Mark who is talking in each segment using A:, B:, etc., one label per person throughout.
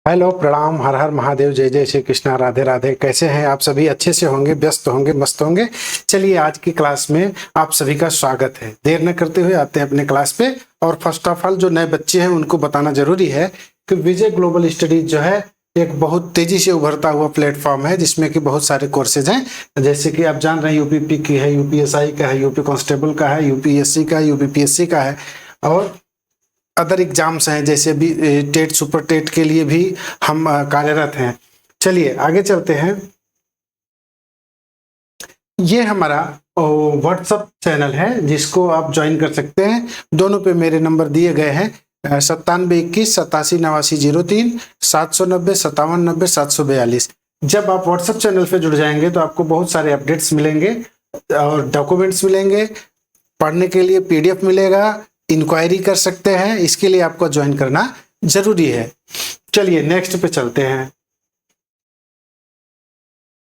A: Hello, प्रणाम, हर हर महादेव, जय जय श्री कृष्णा, राधे राधे। कैसे हैं आप सभी? अच्छे से होंगे, व्यस्त होंगे, मस्त होंगे। चलिए, आज की क्लास में आप सभी का स्वागत है। देर न करते हुए आते हैं अपने क्लास पे। और फर्स्ट ऑफ ऑल जो नए बच्चे हैं उनको बताना जरूरी है कि विजय ग्लोबल स्टडीज जो है एक बहुत तेजी से उभरता हुआ प्लेटफॉर्म है, जिसमें कि बहुत सारे कोर्सेज हैं। जैसे कि आप जान रहे हैं, यूपीपी की है, यूपीएसआई का है, यूपी कांस्टेबल का है, यूपीएससी का है, यूपीपीएससी का है, और अदर एग्जाम्स हैं जैसे भी टेट, सुपर टेट के लिए भी हम कार्यरत हैं। चलिए आगे चलते हैं। ये हमारा व्हाट्सअप चैनल है जिसको आप ज्वाइन कर सकते हैं। दोनों पे मेरे नंबर दिए गए हैं, 9721 87 89 03, 790 57 90 742। जब आप व्हाट्सएप चैनल पे जुड़ जाएंगे तो आपको बहुत सारे अपडेट्स मिलेंगे और डॉक्यूमेंट्स मिलेंगे, पढ़ने के लिए पीडीएफ मिलेगा, इंक्वायरी कर सकते हैं। इसके लिए आपको ज्वाइन करना जरूरी है। चलिए नेक्स्ट पे चलते हैं।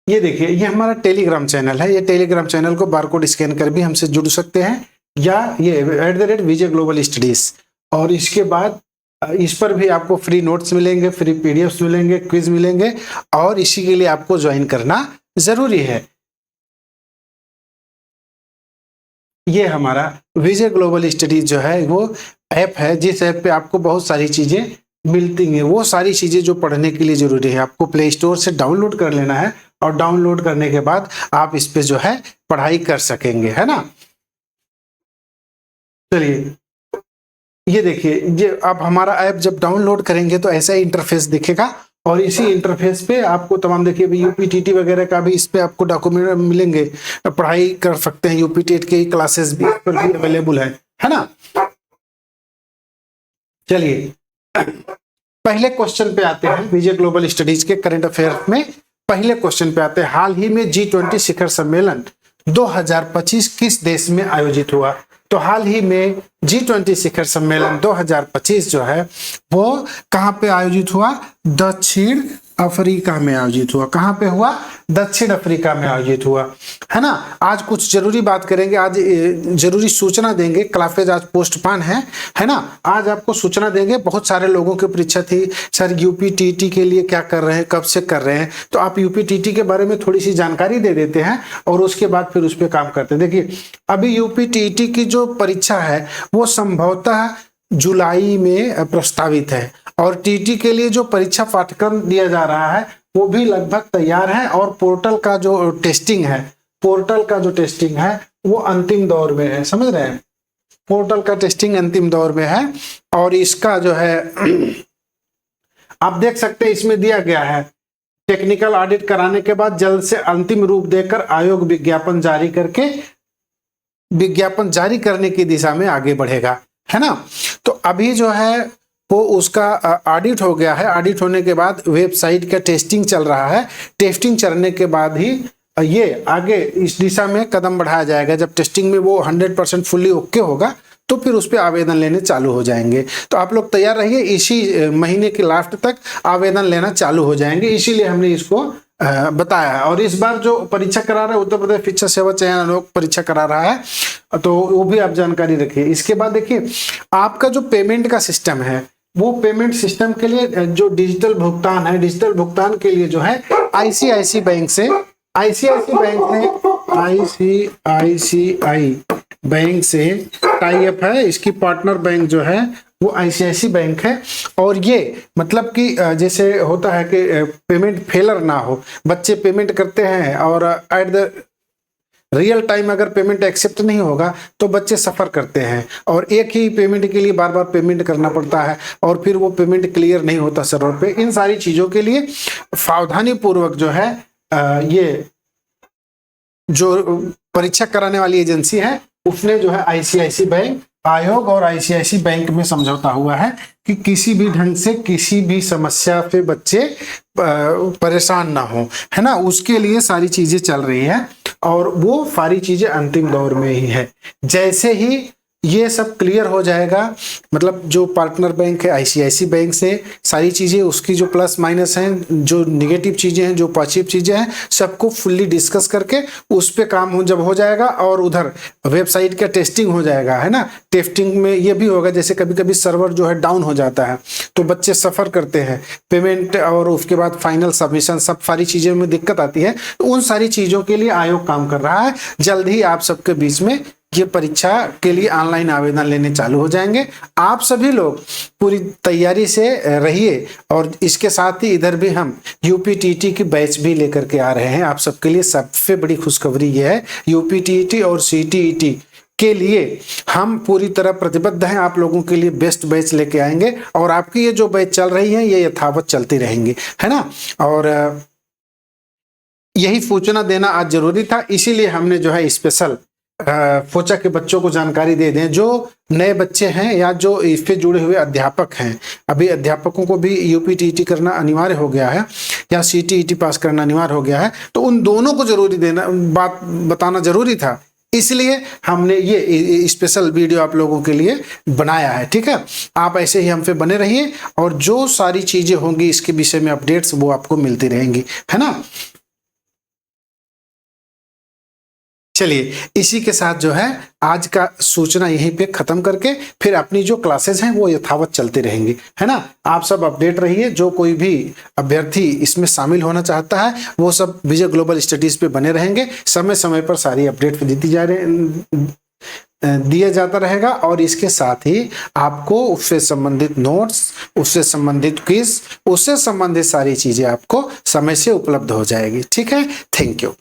A: ये देखिए, ये हमारा टेलीग्राम चैनल है। ये टेलीग्राम चैनल को बारकोड स्कैन कर भी हमसे जुड़ सकते हैं, या ये @विजय ग्लोबल स्टडीज। और इसके बाद इस पर भी आपको फ्री नोट्स मिलेंगे, फ्री पीडीएफ मिलेंगे, क्विज मिलेंगे, और इसी के लिए आपको ज्वाइन करना जरूरी है। ये हमारा विजय ग्लोबल स्टडीज जो है वो ऐप है, जिस ऐप पे आपको बहुत सारी चीजें मिलती हैं। वो सारी चीजें जो पढ़ने के लिए जरूरी है आपको प्ले स्टोर से डाउनलोड कर लेना है, और डाउनलोड करने के बाद आप इस पे जो है पढ़ाई कर सकेंगे, है ना। चलिए, ये देखिए, ये अब हमारा ऐप जब डाउनलोड करेंगे तो ऐसा ही इंटरफेस दिखेगा, और इसी इंटरफेस पे आपको तमाम, देखिए यूपीटीटी वगैरह का भी इस पे आपको डॉक्यूमेंट मिलेंगे, पढ़ाई कर सकते हैं। यूपीटेट की क्लासेस भी इस पर भी अवेलेबल है ना। चलिए पहले क्वेश्चन पे आते हैं। विजय ग्लोबल स्टडीज के करंट अफेयर में पहले क्वेश्चन पे आते हैं। हाल ही में G20 शिखर सम्मेलन 2025 किस देश में आयोजित हुआ? तो हाल ही में G20 शिखर सम्मेलन 2025 जो है वो कहां पे आयोजित हुआ? दक्षिण अफ्रीका में आयोजित हुआ। कहां पे हुआ? दक्षिण अफ्रीका में आयोजित हुआ, है ना। आज कुछ जरूरी बात करेंगे, आज जरूरी सूचना देंगे। क्लासेज आज पोस्टपोन है ना। आज आपको सूचना देंगे। बहुत सारे लोगों की परीक्षा थी, सर यूपीटीटी के लिए क्या कर रहे हैं, कब से कर रहे हैं, तो आप यूपीटीटी के बारे में थोड़ी सी जानकारी दे देते हैं और उसके बाद फिर उस पर काम करते हैं। देखिए, अभी यूपीटीटी की जो परीक्षा है वो संभवतः जुलाई में प्रस्तावित है, और टीटी के लिए जो परीक्षा पाठ्यक्रम दिया जा रहा है वो भी लगभग तैयार है, और पोर्टल का जो टेस्टिंग है वो अंतिम दौर में है। समझ रहे हैं, पोर्टल का टेस्टिंग अंतिम दौर में है। और इसका जो है आप देख सकते हैं, इसमें दिया गया है टेक्निकल ऑडिट कराने के बाद जल्द से अंतिम रूप देकर आयोग विज्ञापन जारी करने की दिशा में आगे बढ़ेगा, है ना। तो अभी जो है वो उसका ऑडिट हो गया है। ऑडिट होने के बाद वेबसाइट का टेस्टिंग चल रहा है। टेस्टिंग चलने के बाद ही ये आगे इस दिशा में कदम बढ़ाया जाएगा। जब टेस्टिंग में वो 100% फुल्ली ओके होगा तो फिर उस पर आवेदन लेने चालू हो जाएंगे। तो आप लोग तैयार रहिए, इसी महीने के लास्ट तक आवेदन लेना चालू हो जाएंगे। इसीलिए हमने इसको बताया है। और इस बार जो परीक्षा करा रहा है उत्तर प्रदेश शिक्षा सेवा चयन आयोग परीक्षा करा रहा है, तो वो भी आप जानकारी रखिए। इसके बाद देखिए, आपका जो पेमेंट का सिस्टम है वो पेमेंट सिस्टम के लिए जो डिजिटल भुगतान है, डिजिटल भुगतान के लिए जो है आईसीआईसी बैंक से टाई अप है। इसकी पार्टनर बैंक जो है वो आईसीआईसी बैंक है। और ये मतलब कि जैसे होता है कि पेमेंट फेलर ना हो, बच्चे पेमेंट करते हैं और एट द रियल टाइम अगर पेमेंट एक्सेप्ट नहीं होगा तो बच्चे सफर करते हैं, और एक ही पेमेंट के लिए बार बार पेमेंट करना पड़ता है, और फिर वो पेमेंट क्लियर नहीं होता सर्वर पे। इन सारी चीजों के लिए सावधानी पूर्वक जो है ये जो परीक्षा कराने वाली एजेंसी है उसने जो है आईसीआईसी बैंक आयोग और आईसीआईसी बैंक में समझौता हुआ है कि किसी भी ढंग से किसी भी समस्या पे बच्चे परेशान ना हो, है ना। उसके लिए सारी चीजें चल रही है, और वो सारी चीजें अंतिम दौर में ही है। जैसे ही ये सब क्लियर हो जाएगा। मतलब जो पार्टनर बैंक है आईसीआईसी बैंक से सारी चीज़ें, उसकी जो प्लस माइनस हैं, जो निगेटिव चीज़ें हैं, जो पॉजिटिव चीज़ें हैं, सबको फुल्ली डिस्कस करके उस पर काम जब हो जाएगा और उधर वेबसाइट का टेस्टिंग हो जाएगा, है ना। टेस्टिंग में ये भी होगा जैसे कभी कभी सर्वर जो है डाउन हो जाता है तो बच्चे सफ़र करते हैं, पेमेंट और उसके बाद फाइनल सबमिशन, सब सारी चीज़ों में दिक्कत आती है। तो उन सारी चीज़ों के लिए आयोग काम कर रहा है। जल्द ही आप सबके बीच में ये परीक्षा के लिए ऑनलाइन आवेदन लेने चालू हो जाएंगे। आप सभी लोग पूरी तैयारी से रहिए। और इसके साथ ही इधर भी हम यूपीटीटी की बैच भी लेकर के आ रहे हैं आप सबके लिए। सबसे बड़ी खुशखबरी ये है, यूपीटीटी और सीटीईटी के लिए हम पूरी तरह प्रतिबद्ध हैं। आप लोगों के लिए बेस्ट बैच लेके आएंगे और आपकी ये जो बैच चल रही है ये यथावत चलती रहेंगी, है ना। और यही सूचना देना आज जरूरी था, इसीलिए हमने जो है स्पेशल फोचा के बच्चों को जानकारी दे दें। जो नए बच्चे हैं या जो इस पे जुड़े हुए अध्यापक हैं, अभी अध्यापकों को भी यूपीटीटी करना अनिवार्य हो गया है या सीटीईटी पास करना अनिवार्य हो गया है, तो उन दोनों को जरूरी देना, बात बताना जरूरी था। इसलिए हमने ये स्पेशल वीडियो आप लोगों के लिए बनाया है, ठीक है। आप ऐसे ही हम पे बने रहिए और जो सारी चीजें होंगी इसके विषय में अपडेट्स वो आपको मिलती रहेंगी, है ना। चलिए इसी के साथ जो है आज का सूचना यहीं पे खत्म करके फिर अपनी जो क्लासेस हैं वो यथावत चलती रहेंगी, है ना। आप सब अपडेट रहिए। जो कोई भी अभ्यर्थी इसमें शामिल होना चाहता है वो सब विजय ग्लोबल स्टडीज पे बने रहेंगे। समय समय पर सारी अपडेट दिया जाता रहेगा और इसके साथ ही आपको उससे संबंधित नोट्स, उससे संबंधित क्विज, उससे संबंधित सारी चीजें आपको समय से उपलब्ध हो जाएगी, ठीक है। Thank you.